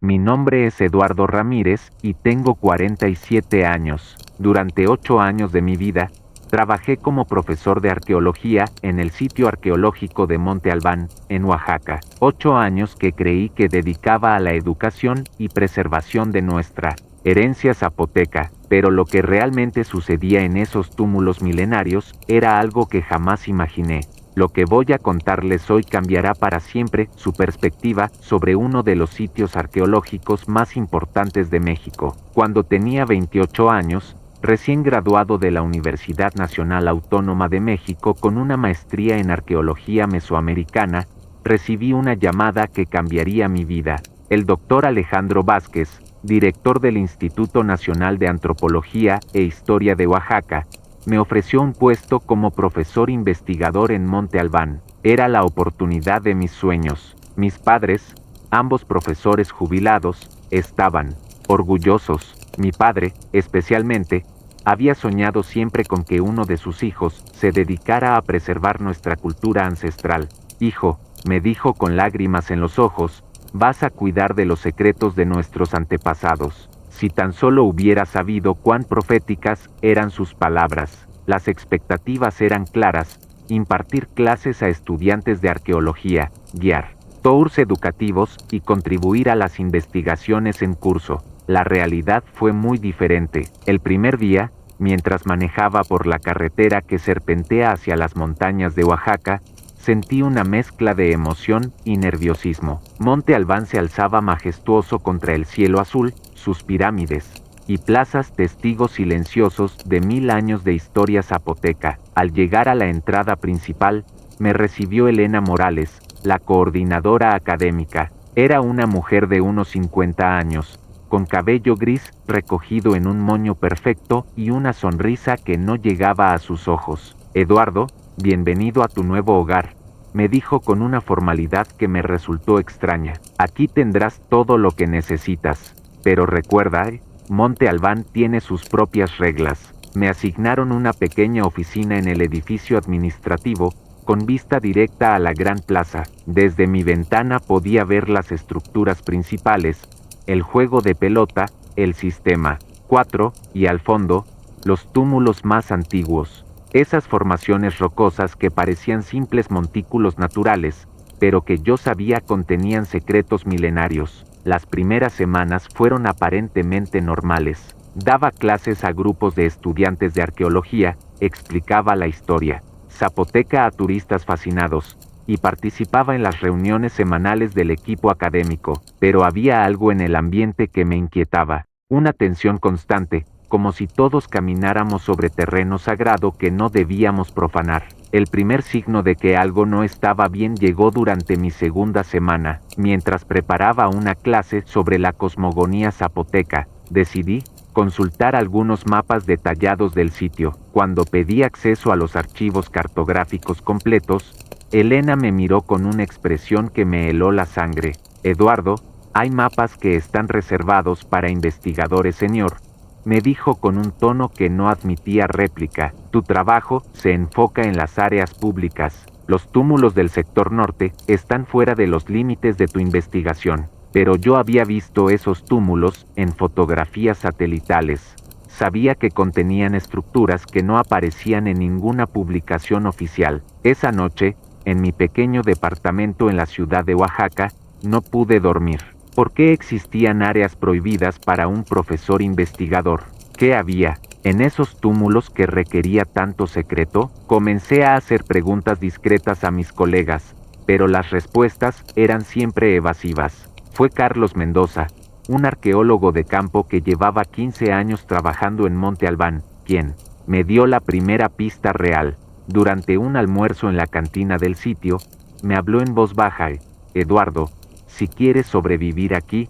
Mi nombre es Eduardo Ramírez y tengo 47 años. Durante 8 años de mi vida, trabajé como profesor de arqueología en el sitio arqueológico de Monte Albán, en Oaxaca. 8 años que creí que dedicaba a la educación y preservación de nuestra herencia zapoteca, pero lo que realmente sucedía en esos túmulos milenarios era algo que jamás imaginé. Lo que voy a contarles hoy cambiará para siempre su perspectiva sobre uno de los sitios arqueológicos más importantes de México. Cuando tenía 28 años, recién graduado de la Universidad Nacional Autónoma de México con una maestría en arqueología mesoamericana, recibí una llamada que cambiaría mi vida. El doctor Alejandro Vázquez, director del Instituto Nacional de Antropología e Historia de Oaxaca, me ofreció un puesto como profesor investigador en Monte Albán. Era la oportunidad de mis sueños. Mis padres, ambos profesores jubilados, estaban orgullosos. Mi padre, especialmente, había soñado siempre con que uno de sus hijos se dedicara a preservar nuestra cultura ancestral. Hijo, me dijo con lágrimas en los ojos, vas a cuidar de los secretos de nuestros antepasados. Si tan solo hubiera sabido cuán proféticas eran sus palabras. Las expectativas eran claras: impartir clases a estudiantes de arqueología, guiar tours educativos y contribuir a las investigaciones en curso. La realidad fue muy diferente. El primer día, mientras manejaba por la carretera que serpentea hacia las montañas de Oaxaca, sentí una mezcla de emoción y nerviosismo. Monte Albán se alzaba majestuoso contra el cielo azul, sus pirámides y plazas testigos silenciosos de 1000 años de historia zapoteca. Al llegar a la entrada principal, me recibió Elena Morales, la coordinadora académica. Era una mujer de unos 50 años, con cabello gris recogido en un moño perfecto y una sonrisa que no llegaba a sus ojos. Eduardo, bienvenido a tu nuevo hogar, me dijo con una formalidad que me resultó extraña. Aquí tendrás todo lo que necesitas. Pero recuerda, Monte Albán tiene sus propias reglas. Me asignaron una pequeña oficina en el edificio administrativo, con vista directa a la gran plaza. Desde mi ventana podía ver las estructuras principales, el juego de pelota, el sistema 4, y al fondo, los túmulos más antiguos. Esas formaciones rocosas que parecían simples montículos naturales, pero que yo sabía contenían secretos milenarios. Las primeras semanas fueron aparentemente normales. Daba clases a grupos de estudiantes de arqueología, explicaba la historia zapoteca a turistas fascinados, y participaba en las reuniones semanales del equipo académico, pero había algo en el ambiente que me inquietaba, una tensión constante, como si todos camináramos sobre terreno sagrado que no debíamos profanar. El primer signo de que algo no estaba bien llegó durante mi segunda semana. Mientras preparaba una clase sobre la cosmogonía zapoteca, decidí consultar algunos mapas detallados del sitio. Cuando pedí acceso a los archivos cartográficos completos, Elena me miró con una expresión que me heló la sangre. Eduardo, hay mapas que están reservados para investigadores senior, me dijo con un tono que no admitía réplica. Tu trabajo se enfoca en las áreas públicas. Los túmulos del sector norte están fuera de los límites de tu investigación. Pero yo había visto esos túmulos en fotografías satelitales. Sabía que contenían estructuras que no aparecían en ninguna publicación oficial. Esa noche, en mi pequeño departamento en la ciudad de Oaxaca, no pude dormir. ¿Por qué existían áreas prohibidas para un profesor investigador? ¿Qué había en esos túmulos que requería tanto secreto? Comencé a hacer preguntas discretas a mis colegas, pero las respuestas eran siempre evasivas. Fue Carlos Mendoza, un arqueólogo de campo que llevaba 15 años trabajando en Monte Albán, quien me dio la primera pista real. Durante un almuerzo en la cantina del sitio, me habló en voz baja: Eduardo, si quieres sobrevivir aquí,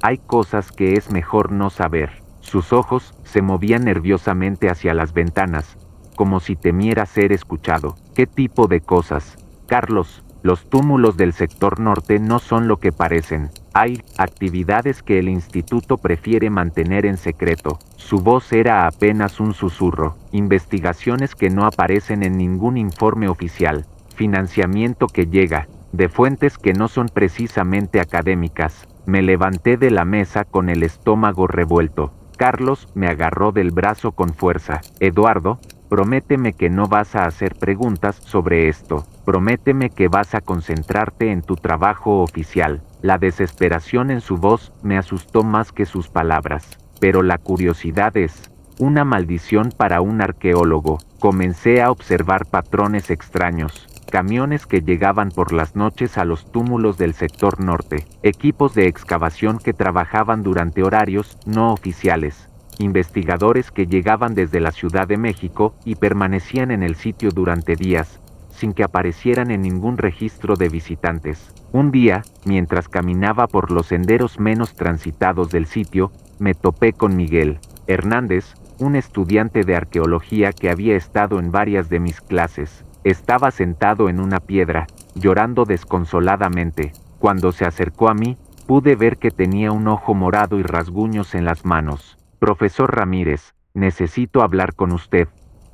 hay cosas que es mejor no saber. Sus ojos se movían nerviosamente hacia las ventanas, como si temiera ser escuchado. ¿Qué tipo de cosas? Carlos, los túmulos del sector norte no son lo que parecen. Hay actividades que el instituto prefiere mantener en secreto. Su voz era apenas un susurro. Investigaciones que no aparecen en ningún informe oficial. Financiamiento que llega de fuentes que no son precisamente académicas. Me levanté de la mesa con el estómago revuelto. Carlos me agarró del brazo con fuerza. Eduardo, prométeme que no vas a hacer preguntas sobre esto. Prométeme que vas a concentrarte en tu trabajo oficial. La desesperación en su voz me asustó más que sus palabras. Pero la curiosidad es una maldición para un arqueólogo. Comencé a observar patrones extraños. Camiones que llegaban por las noches a los túmulos del sector norte, equipos de excavación que trabajaban durante horarios no oficiales, investigadores que llegaban desde la Ciudad de México y permanecían en el sitio durante días, sin que aparecieran en ningún registro de visitantes. Un día, mientras caminaba por los senderos menos transitados del sitio, me topé con Miguel Hernández, un estudiante de arqueología que había estado en varias de mis clases. Estaba sentado en una piedra, llorando desconsoladamente. Cuando se acercó a mí, pude ver que tenía un ojo morado y rasguños en las manos. Profesor Ramírez, necesito hablar con usted,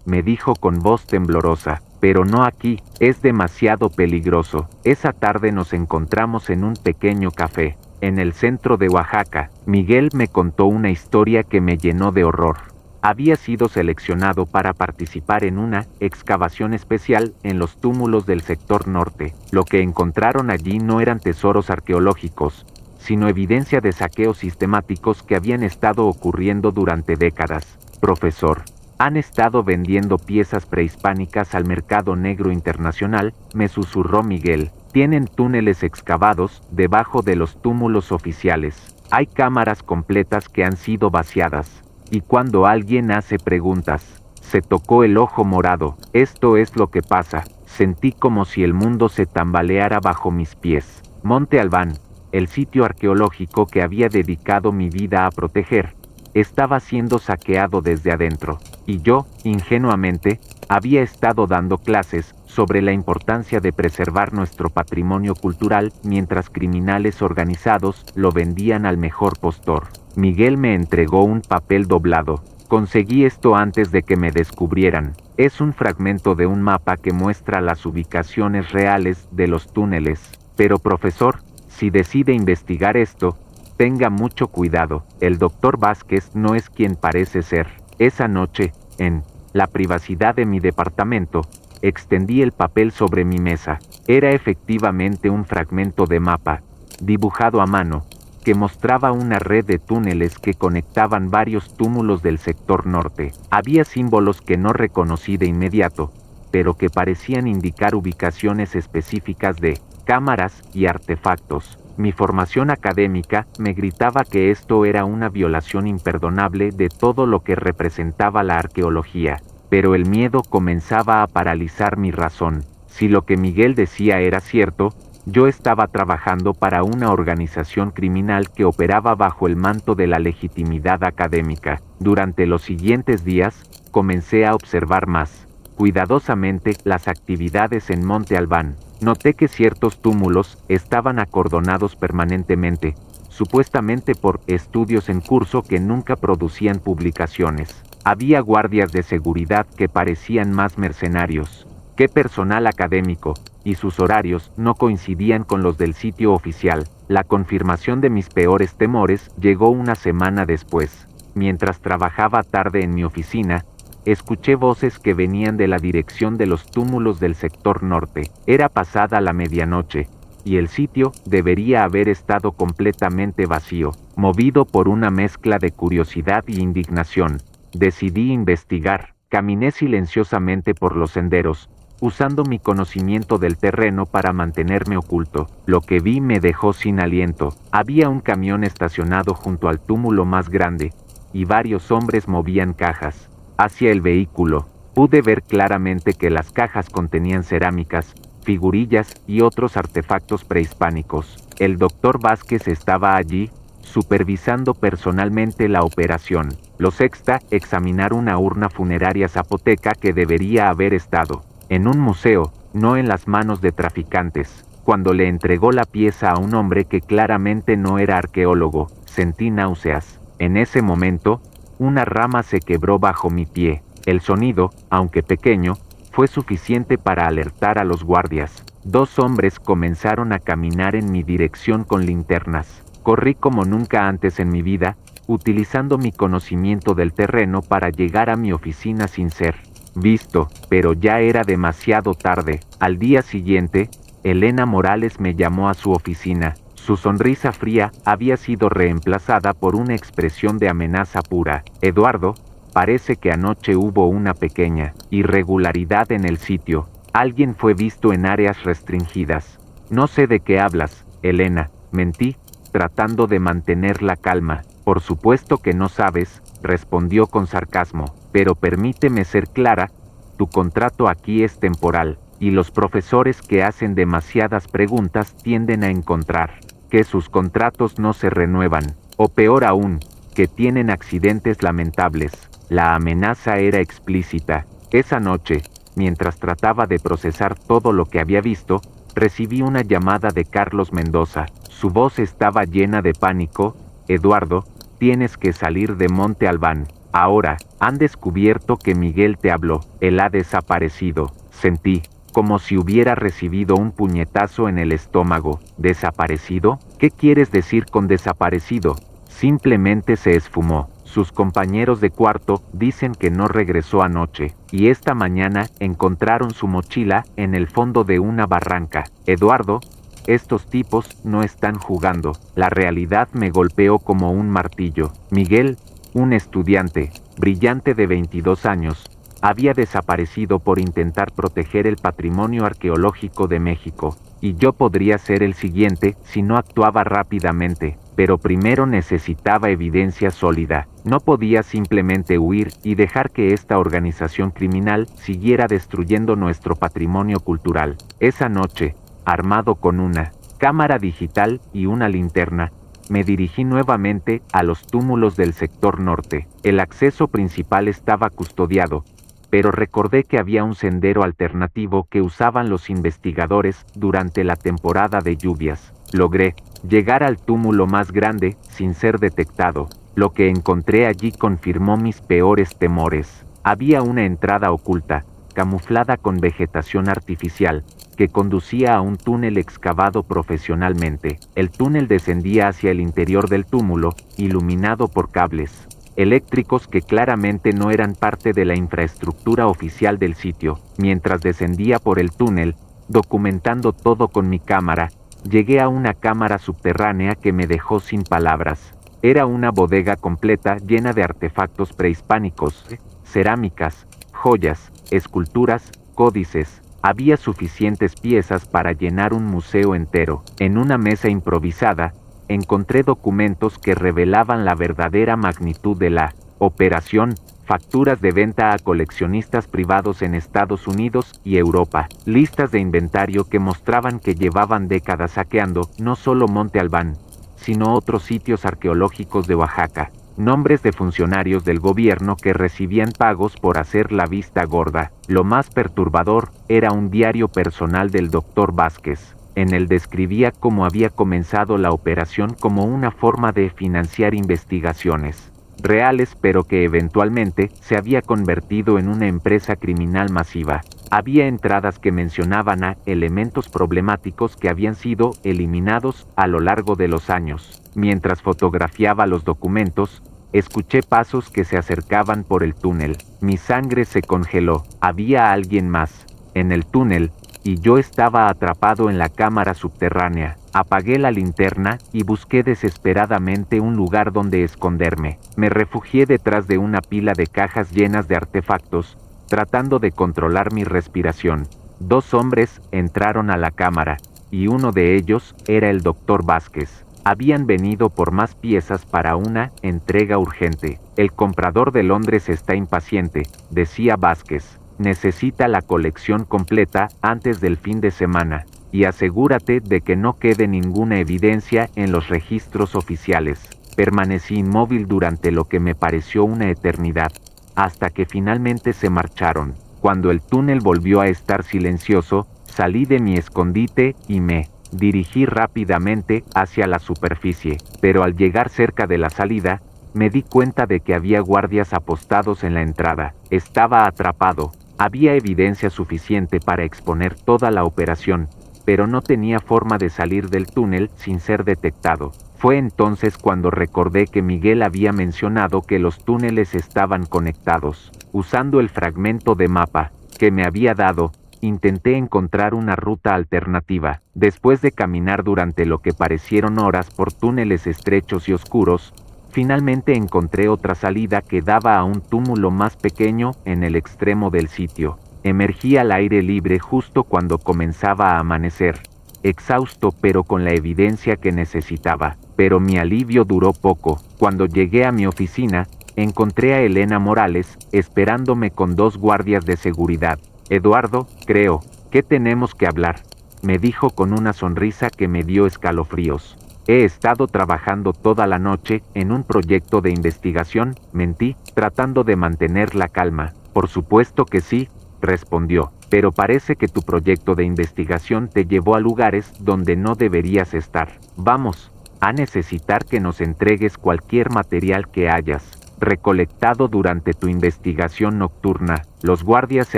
me dijo con voz temblorosa, pero no aquí, es demasiado peligroso. Esa tarde nos encontramos en un pequeño café, en el centro de Oaxaca. Miguel me contó una historia que me llenó de horror. Había sido seleccionado para participar en una excavación especial en los túmulos del sector norte. Lo que encontraron allí no eran tesoros arqueológicos, sino evidencia de saqueos sistemáticos que habían estado ocurriendo durante décadas. Profesor, han estado vendiendo piezas prehispánicas al mercado negro internacional, me susurró Miguel. Tienen túneles excavados debajo de los túmulos oficiales. Hay cámaras completas que han sido vaciadas. Y cuando alguien hace preguntas, se tocó el ojo morado. Esto es lo que pasa. Sentí como si el mundo se tambaleara bajo mis pies. Monte Albán, el sitio arqueológico que había dedicado mi vida a proteger, estaba siendo saqueado desde adentro. Y yo, ingenuamente, había estado dando clases sobre la importancia de preservar nuestro patrimonio cultural mientras criminales organizados lo vendían al mejor postor. Miguel me entregó un papel doblado. Conseguí esto antes de que me descubrieran. Es un fragmento de un mapa que muestra las ubicaciones reales de los túneles. Pero profesor, si decide investigar esto, tenga mucho cuidado. El doctor Vázquez no es quien parece ser. Esa noche, en la privacidad de mi departamento, extendí el papel sobre mi mesa. Era efectivamente un fragmento de mapa, dibujado a mano, que mostraba una red de túneles que conectaban varios túmulos del sector norte. Había símbolos que no reconocí de inmediato, pero que parecían indicar ubicaciones específicas de cámaras y artefactos. Mi formación académica me gritaba que esto era una violación imperdonable de todo lo que representaba la arqueología, pero el miedo comenzaba a paralizar mi razón. Si lo que Miguel decía era cierto, yo estaba trabajando para una organización criminal que operaba bajo el manto de la legitimidad académica. Durante los siguientes días, comencé a observar más cuidadosamente las actividades en Monte Albán. Noté que ciertos túmulos estaban acordonados permanentemente, supuestamente por estudios en curso que nunca producían publicaciones. Había guardias de seguridad que parecían más mercenarios que personal académico, y sus horarios no coincidían con los del sitio oficial. La confirmación de mis peores temores llegó una semana después. Mientras trabajaba tarde en mi oficina, escuché voces que venían de la dirección de los túmulos del sector norte. Era pasada la medianoche, y el sitio debería haber estado completamente vacío. Movido por una mezcla de curiosidad y indignación, decidí investigar. Caminé silenciosamente por los senderos, usando mi conocimiento del terreno para mantenerme oculto. Lo que vi me dejó sin aliento. Había un camión estacionado junto al túmulo más grande, y varios hombres movían cajas hacia el vehículo. Pude ver claramente que las cajas contenían cerámicas, figurillas y otros artefactos prehispánicos. El doctor Vázquez estaba allí, supervisando personalmente la operación. Lo sexta, examinar una urna funeraria zapoteca que debería haber estado en un museo, no en las manos de traficantes. Cuando le entregó la pieza a un hombre que claramente no era arqueólogo, sentí náuseas. En ese momento, una rama se quebró bajo mi pie. El sonido, aunque pequeño, fue suficiente para alertar a los guardias. Dos hombres comenzaron a caminar en mi dirección con linternas. Corrí como nunca antes en mi vida, utilizando mi conocimiento del terreno para llegar a mi oficina sin ser visto, pero ya era demasiado tarde. Al día siguiente, Elena Morales me llamó a su oficina. Su sonrisa fría había sido reemplazada por una expresión de amenaza pura. Eduardo, parece que anoche hubo una pequeña irregularidad en el sitio. Alguien fue visto en áreas restringidas. No sé de qué hablas, Elena, mentí, tratando de mantener la calma. Por supuesto que no sabes, respondió con sarcasmo, pero permíteme ser clara, tu contrato aquí es temporal, y los profesores que hacen demasiadas preguntas tienden a encontrar que sus contratos no se renuevan, o peor aún, que tienen accidentes lamentables. La amenaza era explícita. Esa noche, mientras trataba de procesar todo lo que había visto, recibí una llamada de Carlos Mendoza. Su voz estaba llena de pánico. Eduardo, tienes que salir de Monte Albán. Ahora, han descubierto que Miguel te habló. Él ha desaparecido. Sentí como si hubiera recibido un puñetazo en el estómago. ¿Desaparecido? ¿Qué quieres decir con desaparecido? Simplemente se esfumó. Sus compañeros de cuarto dicen que no regresó anoche, y esta mañana encontraron su mochila en el fondo de una barranca. Eduardo, estos tipos no están jugando. La realidad me golpeó como un martillo. Miguel, un estudiante brillante de 22 años, había desaparecido por intentar proteger el patrimonio arqueológico de México, y yo podría ser el siguiente si no actuaba rápidamente, pero primero necesitaba evidencia sólida. No podía simplemente huir y dejar que esta organización criminal siguiera destruyendo nuestro patrimonio cultural. Esa noche, armado con una cámara digital y una linterna, me dirigí nuevamente a los túmulos del sector norte. El acceso principal estaba custodiado, pero recordé que había un sendero alternativo que usaban los investigadores durante la temporada de lluvias. Logré llegar al túmulo más grande sin ser detectado. Lo que encontré allí confirmó mis peores temores. Había una entrada oculta, camuflada con vegetación artificial, que conducía a un túnel excavado profesionalmente. El túnel descendía hacia el interior del túmulo, iluminado por cables eléctricos que claramente no eran parte de la infraestructura oficial del sitio. Mientras descendía por el túnel, documentando todo con mi cámara, llegué a una cámara subterránea que me dejó sin palabras. Era una bodega completa llena de artefactos prehispánicos, cerámicas, joyas, esculturas, códices. Había suficientes piezas para llenar un museo entero. En una mesa improvisada, encontré documentos que revelaban la verdadera magnitud de la operación, facturas de venta a coleccionistas privados en Estados Unidos y Europa, listas de inventario que mostraban que llevaban décadas saqueando no solo Monte Albán, sino otros sitios arqueológicos de Oaxaca, nombres de funcionarios del gobierno que recibían pagos por hacer la vista gorda. Lo más perturbador era un diario personal del Dr. Vázquez. En él describía cómo había comenzado la operación como una forma de financiar investigaciones reales, pero que eventualmente se había convertido en una empresa criminal masiva. Había entradas que mencionaban a elementos problemáticos que habían sido eliminados a lo largo de los años. Mientras fotografiaba los documentos, escuché pasos que se acercaban por el túnel. Mi sangre se congeló. Había alguien más en el túnel, y yo estaba atrapado en la cámara subterránea. Apagué la linterna y busqué desesperadamente un lugar donde esconderme. Me refugié detrás de una pila de cajas llenas de artefactos, tratando de controlar mi respiración. 2 hombres entraron a la cámara, y uno de ellos era el Dr. Vázquez. Habían venido por más piezas para una entrega urgente. El comprador de Londres está impaciente, decía Vázquez. Necesita la colección completa antes del fin de semana, y asegúrate de que no quede ninguna evidencia en los registros oficiales. Permanecí inmóvil durante lo que me pareció una eternidad, hasta que finalmente se marcharon. Cuando el túnel volvió a estar silencioso, salí de mi escondite y me dirigí rápidamente hacia la superficie, pero al llegar cerca de la salida, me di cuenta de que había guardias apostados en la entrada. Estaba atrapado. Había evidencia suficiente para exponer toda la operación, pero no tenía forma de salir del túnel sin ser detectado. Fue entonces cuando recordé que Miguel había mencionado que los túneles estaban conectados. Usando el fragmento de mapa que me había dado, intenté encontrar una ruta alternativa. Después de caminar durante lo que parecieron horas por túneles estrechos y oscuros, finalmente encontré otra salida que daba a un túmulo más pequeño en el extremo del sitio. Emergí al aire libre justo cuando comenzaba a amanecer, exhausto pero con la evidencia que necesitaba. Pero mi alivio duró poco. Cuando llegué a mi oficina, encontré a Elena Morales, esperándome con 2 guardias de seguridad. Eduardo, creo que tenemos que hablar, me dijo con una sonrisa que me dio escalofríos. He estado trabajando toda la noche en un proyecto de investigación, mentí, tratando de mantener la calma. Por supuesto que sí, respondió, pero parece que tu proyecto de investigación te llevó a lugares donde no deberías estar. Vamos a necesitar que nos entregues cualquier material que hayas recolectado durante tu investigación nocturna. Los guardias se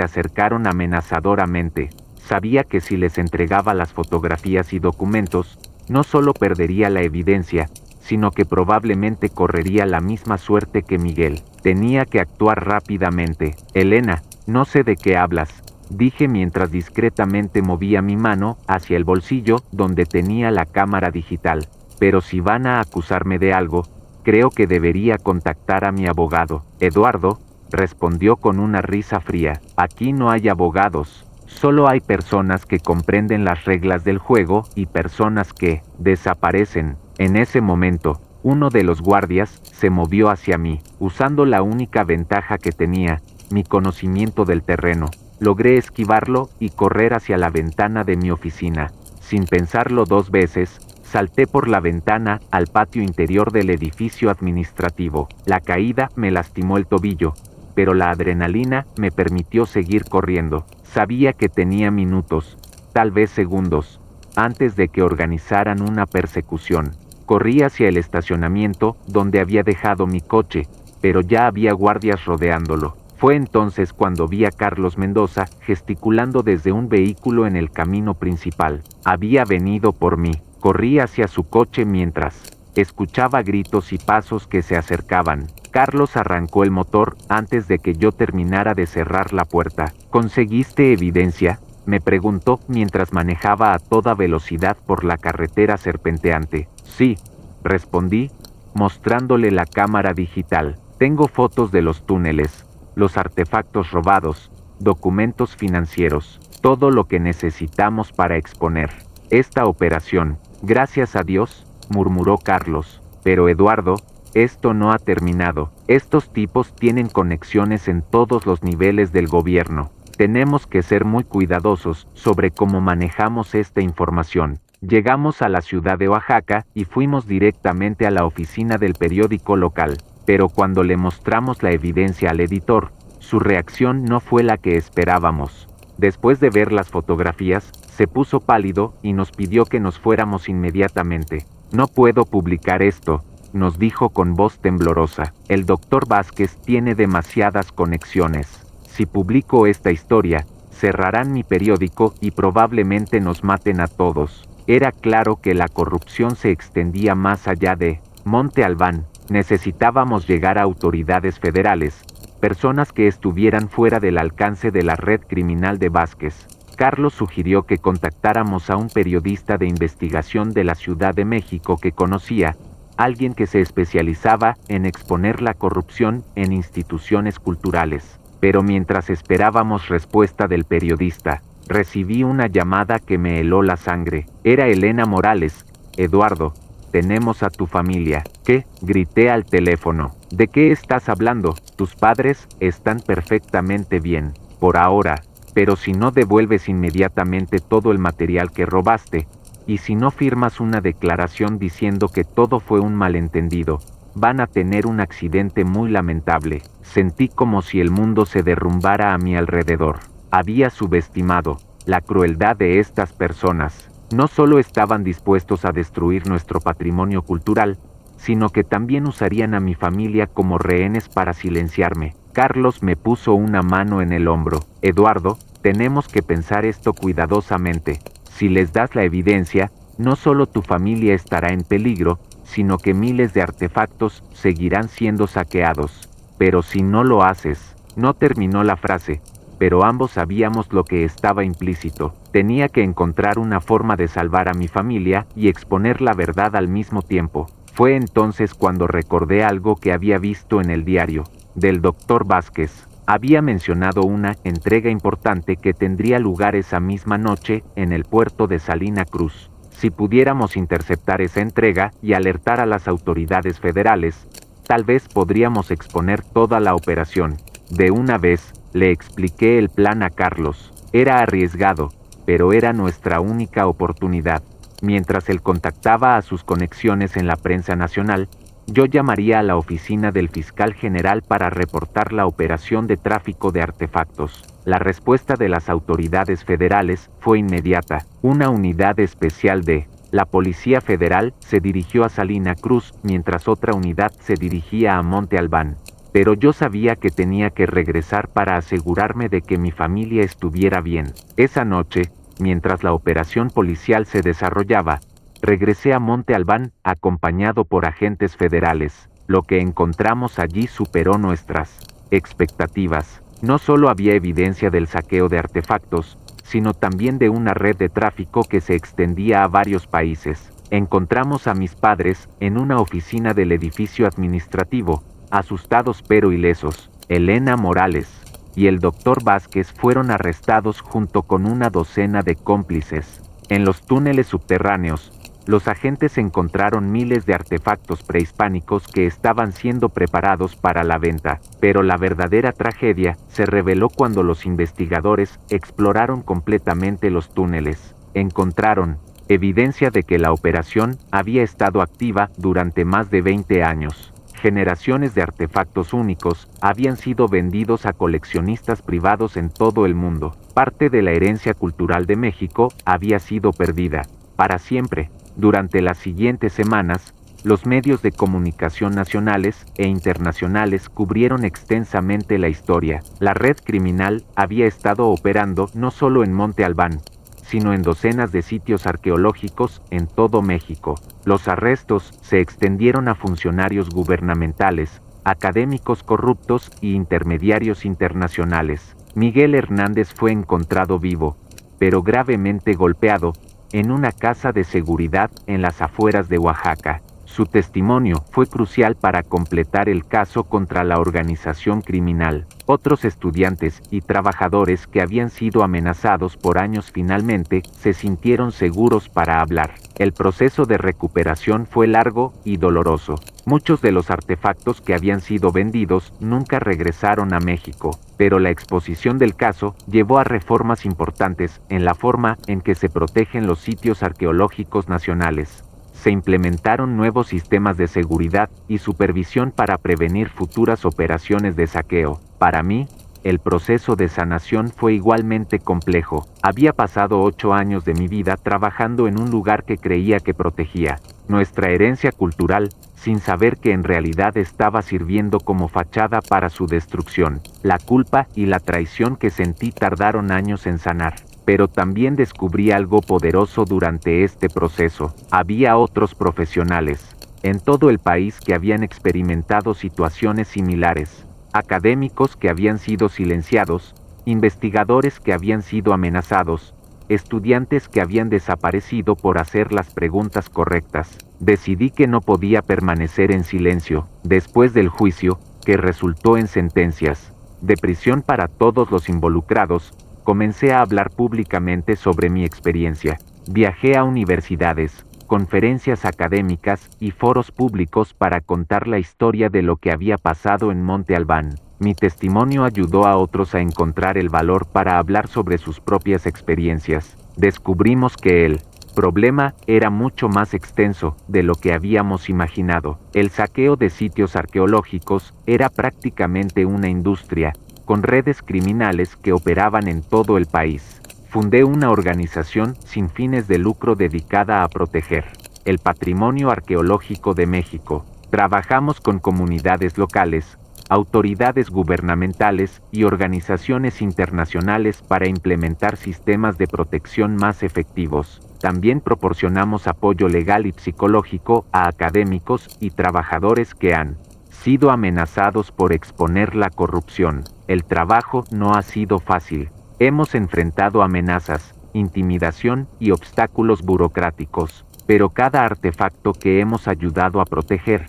acercaron amenazadoramente. Sabía que si les entregaba las fotografías y documentos, no solo perdería la evidencia, sino que probablemente correría la misma suerte que Miguel. Tenía que actuar rápidamente. Elena, no sé de qué hablas, dije mientras discretamente movía mi mano hacia el bolsillo donde tenía la cámara digital. Pero si van a acusarme de algo, creo que debería contactar a mi abogado. Eduardo, respondió con una risa fría, aquí no hay abogados, solo hay personas que comprenden las reglas del juego y personas que desaparecen. En ese momento, uno de los guardias se movió hacia mí, usando la única ventaja que tenía, mi conocimiento del terreno. Logré esquivarlo y correr hacia la ventana de mi oficina. Sin pensarlo 2 veces, salté por la ventana al patio interior del edificio administrativo. La caída me lastimó el tobillo, pero la adrenalina me permitió seguir corriendo. Sabía que tenía minutos, tal vez segundos, antes de que organizaran una persecución. Corrí hacia el estacionamiento donde había dejado mi coche, pero ya había guardias rodeándolo. Fue entonces cuando vi a Carlos Mendoza gesticulando desde un vehículo en el camino principal. Había venido por mí. Corrí hacia su coche mientras escuchaba gritos y pasos que se acercaban. Carlos arrancó el motor antes de que yo terminara de cerrar la puerta. ¿Conseguiste evidencia?, me preguntó mientras manejaba a toda velocidad por la carretera serpenteante. Sí, respondí, mostrándole la cámara digital. Tengo fotos de los túneles, los artefactos robados, documentos financieros, todo lo que necesitamos para exponer esta operación. Gracias a Dios, murmuró Carlos. Pero Eduardo, esto no ha terminado. Estos tipos tienen conexiones en todos los niveles del gobierno. Tenemos que ser muy cuidadosos sobre cómo manejamos esta información. Llegamos a la ciudad de Oaxaca y fuimos directamente a la oficina del periódico local. Pero cuando le mostramos la evidencia al editor, su reacción no fue la que esperábamos. Después de ver las fotografías, se puso pálido y nos pidió que nos fuéramos inmediatamente. No puedo publicar esto, nos dijo con voz temblorosa. El doctor Vázquez tiene demasiadas conexiones. Si publico esta historia, cerrarán mi periódico y probablemente nos maten a todos. Era claro que la corrupción se extendía más allá de Monte Albán. Necesitábamos llegar a autoridades federales, personas que estuvieran fuera del alcance de la red criminal de Vázquez. Carlos sugirió que contactáramos a un periodista de investigación de la Ciudad de México que conocía, alguien que se especializaba en exponer la corrupción en instituciones culturales. Pero mientras esperábamos respuesta del periodista, recibí una llamada que me heló la sangre. Era Elena Morales. Eduardo, tenemos a tu familia. ¿Qué? Grité al teléfono. ¿De qué estás hablando? Tus padres están perfectamente bien, por ahora, pero si no devuelves inmediatamente todo el material que robaste, y si no firmas una declaración diciendo que todo fue un malentendido, van a tener un accidente muy lamentable. Sentí como si el mundo se derrumbara a mi alrededor. Había subestimado la crueldad de estas personas. No solo estaban dispuestos a destruir nuestro patrimonio cultural, sino que también usarían a mi familia como rehenes para silenciarme. Carlos me puso una mano en el hombro. Eduardo, tenemos que pensar esto cuidadosamente. Si les das la evidencia, no solo tu familia estará en peligro, sino que miles de artefactos seguirán siendo saqueados. Pero si no lo haces, no terminó la frase, pero ambos sabíamos lo que estaba implícito. Tenía que encontrar una forma de salvar a mi familia y exponer la verdad al mismo tiempo. Fue entonces cuando recordé algo que había visto en el diario del Dr. Vázquez. Había mencionado una entrega importante que tendría lugar esa misma noche en el puerto de Salina Cruz. Si pudiéramos interceptar esa entrega y alertar a las autoridades federales, tal vez podríamos exponer toda la operación. De una vez, le expliqué el plan a Carlos. Era arriesgado, pero era nuestra única oportunidad. Mientras él contactaba a sus conexiones en la prensa nacional, yo llamaría a la oficina del fiscal general para reportar la operación de tráfico de artefactos. La respuesta de las autoridades federales fue inmediata. Una unidad especial de la Policía Federal se dirigió a Salina Cruz, mientras otra unidad se dirigía a Monte Albán. Pero yo sabía que tenía que regresar para asegurarme de que mi familia estuviera bien. Esa noche, mientras la operación policial se desarrollaba, regresé a Monte Albán acompañado por agentes federales. Lo que encontramos allí superó nuestras expectativas. No solo había evidencia del saqueo de artefactos, sino también de una red de tráfico que se extendía a varios países. Encontramos a mis padres en una oficina del edificio administrativo, asustados pero ilesos. Elena Morales y el Dr. Vázquez fueron arrestados junto con una docena de cómplices. En los túneles subterráneos, los agentes encontraron miles de artefactos prehispánicos que estaban siendo preparados para la venta, pero la verdadera tragedia se reveló cuando los investigadores exploraron completamente los túneles. Encontraron evidencia de que la operación había estado activa durante más de 20 años. Generaciones de artefactos únicos habían sido vendidos a coleccionistas privados en todo el mundo. Parte de la herencia cultural de México había sido perdida para siempre. Durante las siguientes semanas, los medios de comunicación nacionales e internacionales cubrieron extensamente la historia. La red criminal había estado operando no solo en Monte Albán, sino en docenas de sitios arqueológicos en todo México. Los arrestos se extendieron a funcionarios gubernamentales, académicos corruptos y intermediarios internacionales. Miguel Hernández fue encontrado vivo, pero gravemente golpeado, en una casa de seguridad en las afueras de Oaxaca. Su testimonio fue crucial para completar el caso contra la organización criminal. Otros estudiantes y trabajadores que habían sido amenazados por años finalmente se sintieron seguros para hablar. El proceso de recuperación fue largo y doloroso. Muchos de los artefactos que habían sido vendidos nunca regresaron a México, pero la exposición del caso llevó a reformas importantes en la forma en que se protegen los sitios arqueológicos nacionales. Se implementaron nuevos sistemas de seguridad y supervisión para prevenir futuras operaciones de saqueo. Para mí, el proceso de sanación fue igualmente complejo. Había pasado 8 años de mi vida trabajando en un lugar que creía que protegía nuestra herencia cultural, sin saber que en realidad estaba sirviendo como fachada para su destrucción. La culpa y la traición que sentí tardaron años en sanar. Pero también descubrí algo poderoso durante este proceso. Había otros profesionales en todo el país que habían experimentado situaciones similares, académicos que habían sido silenciados, investigadores que habían sido amenazados, estudiantes que habían desaparecido por hacer las preguntas correctas. Decidí que no podía permanecer en silencio. Después del juicio, que resultó en sentencias de prisión para todos los involucrados, comencé a hablar públicamente sobre mi experiencia. Viajé a universidades, conferencias académicas y foros públicos para contar la historia de lo que había pasado en Monte Albán. Mi testimonio ayudó a otros a encontrar el valor para hablar sobre sus propias experiencias. Descubrimos que el problema era mucho más extenso de lo que habíamos imaginado. El saqueo de sitios arqueológicos era prácticamente una industria, con redes criminales que operaban en todo el país. Fundé una organización sin fines de lucro dedicada a proteger el patrimonio arqueológico de México. Trabajamos con comunidades locales, autoridades gubernamentales y organizaciones internacionales para implementar sistemas de protección más efectivos. También proporcionamos apoyo legal y psicológico a académicos y trabajadores que han sido amenazados por exponer la corrupción. El trabajo no ha sido fácil. Hemos enfrentado amenazas, intimidación y obstáculos burocráticos, pero cada artefacto que hemos ayudado a proteger,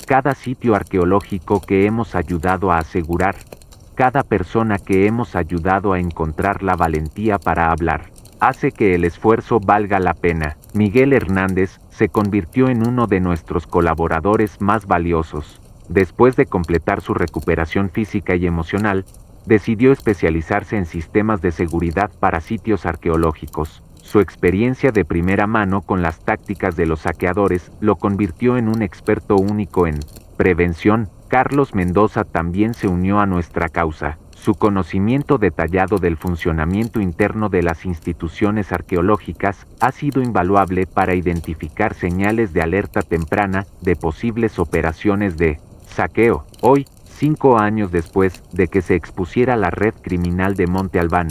cada sitio arqueológico que hemos ayudado a asegurar, cada persona que hemos ayudado a encontrar la valentía para hablar, hace que el esfuerzo valga la pena. Miguel Hernández se convirtió en uno de nuestros colaboradores más valiosos. Después de completar su recuperación física y emocional, decidió especializarse en sistemas de seguridad para sitios arqueológicos. Su experiencia de primera mano con las tácticas de los saqueadores lo convirtió en un experto único en prevención. Carlos Mendoza también se unió a nuestra causa. Su conocimiento detallado del funcionamiento interno de las instituciones arqueológicas ha sido invaluable para identificar señales de alerta temprana de posibles operaciones de saqueo. Hoy, 5 años después de que se expusiera la red criminal de Monte Albán,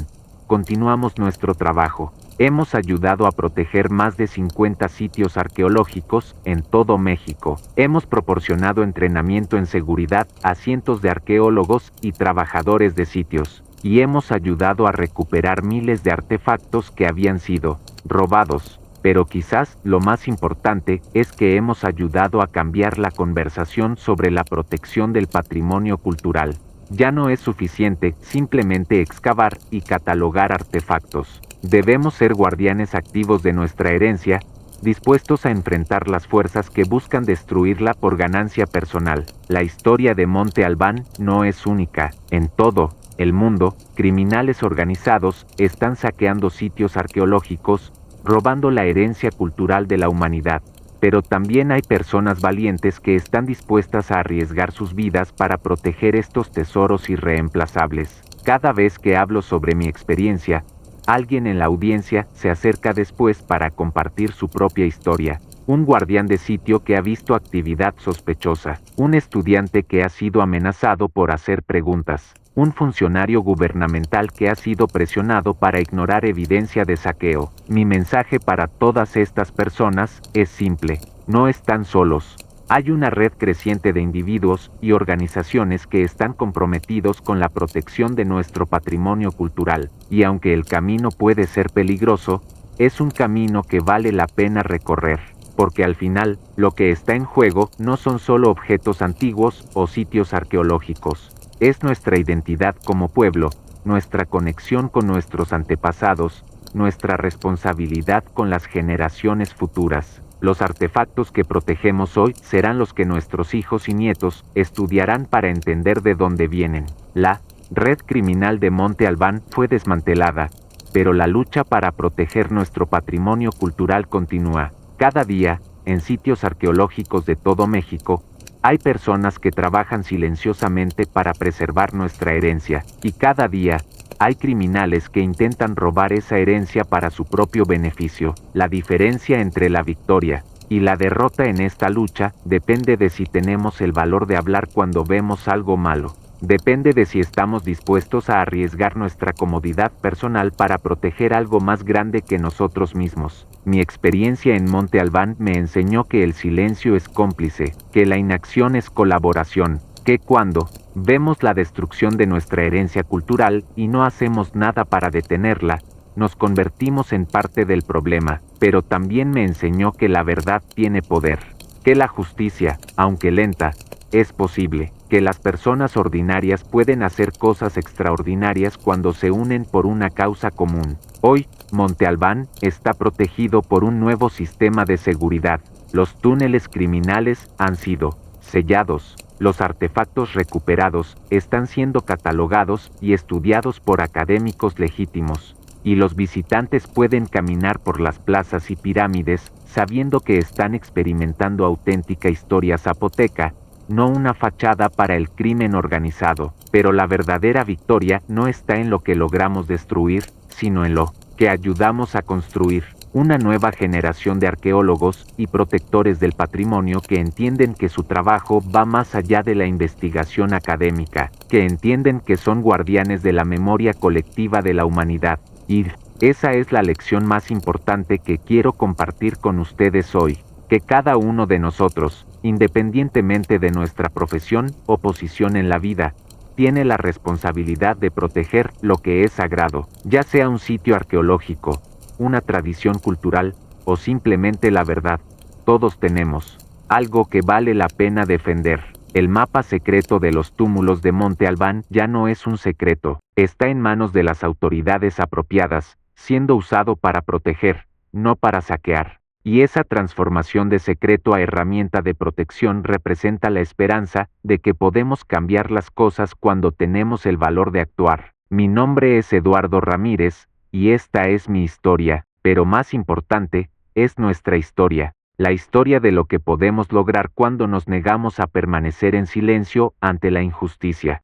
continuamos nuestro trabajo. Hemos ayudado a proteger más de 50 sitios arqueológicos en todo México. Hemos proporcionado entrenamiento en seguridad a cientos de arqueólogos y trabajadores de sitios, y hemos ayudado a recuperar miles de artefactos que habían sido robados. Pero quizás lo más importante es que hemos ayudado a cambiar la conversación sobre la protección del patrimonio cultural. Ya no es suficiente simplemente excavar y catalogar artefactos. Debemos ser guardianes activos de nuestra herencia, dispuestos a enfrentar las fuerzas que buscan destruirla por ganancia personal. La historia de Monte Albán no es única. En todo el mundo, criminales organizados están saqueando sitios arqueológicos, robando la herencia cultural de la humanidad. Pero también hay personas valientes que están dispuestas a arriesgar sus vidas para proteger estos tesoros irreemplazables. Cada vez que hablo sobre mi experiencia, alguien en la audiencia se acerca después para compartir su propia historia. Un guardián de sitio que ha visto actividad sospechosa, un estudiante que ha sido amenazado por hacer preguntas, un funcionario gubernamental que ha sido presionado para ignorar evidencia de saqueo. Mi mensaje para todas estas personas es simple: no están solos. Hay una red creciente de individuos y organizaciones que están comprometidos con la protección de nuestro patrimonio cultural, y aunque el camino puede ser peligroso, es un camino que vale la pena recorrer, porque al final, lo que está en juego no son solo objetos antiguos o sitios arqueológicos. Es nuestra identidad como pueblo, nuestra conexión con nuestros antepasados, nuestra responsabilidad con las generaciones futuras. Los artefactos que protegemos hoy serán los que nuestros hijos y nietos estudiarán para entender de dónde vienen. La red criminal de Monte Albán fue desmantelada, pero la lucha para proteger nuestro patrimonio cultural continúa. Cada día, en sitios arqueológicos de todo México, hay personas que trabajan silenciosamente para preservar nuestra herencia, y cada día, hay criminales que intentan robar esa herencia para su propio beneficio. La diferencia entre la victoria y la derrota en esta lucha depende de si tenemos el valor de hablar cuando vemos algo malo. Depende de si estamos dispuestos a arriesgar nuestra comodidad personal para proteger algo más grande que nosotros mismos. Mi experiencia en Monte Albán me enseñó que el silencio es cómplice, que la inacción es colaboración, que cuando vemos la destrucción de nuestra herencia cultural y no hacemos nada para detenerla, nos convertimos en parte del problema. Pero también me enseñó que la verdad tiene poder, que la justicia, aunque lenta, es posible, que las personas ordinarias pueden hacer cosas extraordinarias cuando se unen por una causa común. Hoy, Monte Albán está protegido por un nuevo sistema de seguridad. Los túneles criminales han sido sellados. Los artefactos recuperados están siendo catalogados y estudiados por académicos legítimos, y los visitantes pueden caminar por las plazas y pirámides sabiendo que están experimentando auténtica historia zapoteca, no una fachada para el crimen organizado. Pero la verdadera victoria no está en lo que logramos destruir, sino en lo que ayudamos a construir. Una nueva generación de arqueólogos y protectores del patrimonio que entienden que su trabajo va más allá de la investigación académica, que entienden que son guardianes de la memoria colectiva de la humanidad, y Esa es la lección más importante que quiero compartir con ustedes hoy, que cada uno de nosotros, independientemente de nuestra profesión o posición en la vida, tiene la responsabilidad de proteger lo que es sagrado, ya sea un sitio arqueológico, una tradición cultural, o simplemente la verdad. Todos tenemos algo que vale la pena defender. El mapa secreto de los túmulos de Monte Albán ya no es un secreto, está en manos de las autoridades apropiadas, siendo usado para proteger, no para saquear. Y esa transformación de secreto a herramienta de protección representa la esperanza de que podemos cambiar las cosas cuando tenemos el valor de actuar. Mi nombre es Eduardo Ramírez, y esta es mi historia, pero más importante, es nuestra historia. La historia de lo que podemos lograr cuando nos negamos a permanecer en silencio ante la injusticia.